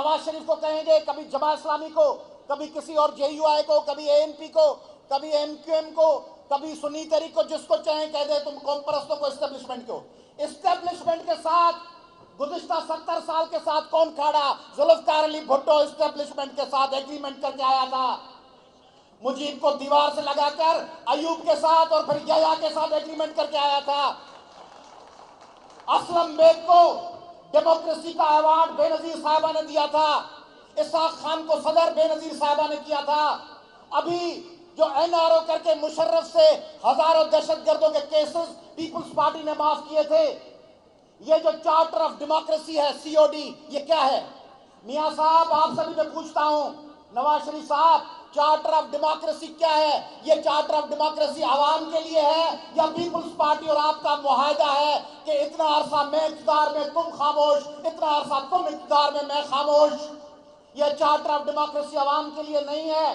نواز شریف کو کہیں گے، کبھی جماعت اسلامی کو، کبھی کسی اور جے یو آئی کو، کبھی اے این پی کو، کبھی ایم کیو ایم کو، کبھی سنی تحریک کو، جس کو چاہیں کہہ دے تم قوم پرستوں کو اسٹیبلشمنٹ کو۔ اسٹیبلشمنٹ کے ساتھ گزشتہ 70 سال کے ساتھ کون کھڑا؟ ذوالفقار علی بھٹو اسٹیبلشمنٹ کے ساتھ ایگریمنٹ کر کے آیا تھا، مجیب کو دیوار سے لگا کر ایوب کے ساتھ اور پھر یحییٰ کے ساتھ ایگریمنٹ کر کے آیا تھا۔ اسلم بیگ کو ڈیموکریسی کا ایوارڈ بے نظیر صاحبہ نے دیا تھا، اسحاق خان کو صدر بے نظیر صاحبہ نے کیا تھا۔ ابھی جو این آر او کر کے مشرف سے ہزاروں دہشت گردوں کے کیسز پیپلز پارٹی نے معاف کیے تھے۔ یہ جو چارٹر آف ڈیموکریسی ہے، سی او ڈی، یہ کیا ہے؟ میاں صاحب آپ سبھی میں پوچھتا ہوں، نواز شریف صاحب، چارٹر آف ڈیموکریسی کیا ہے؟ یہ چارٹر آف ڈیموکریسی عوام کے لیے ہے یا پیپلز پارٹی اور آپ کا معاہدہ ہے کہ اتنا عرصہ میں اقتدار میں تم خاموش، اتنا عرصہ تم اقتدار میں خاموش؟ یہ چارٹر آف ڈیموکریسی عوام کے لیے نہیں ہے۔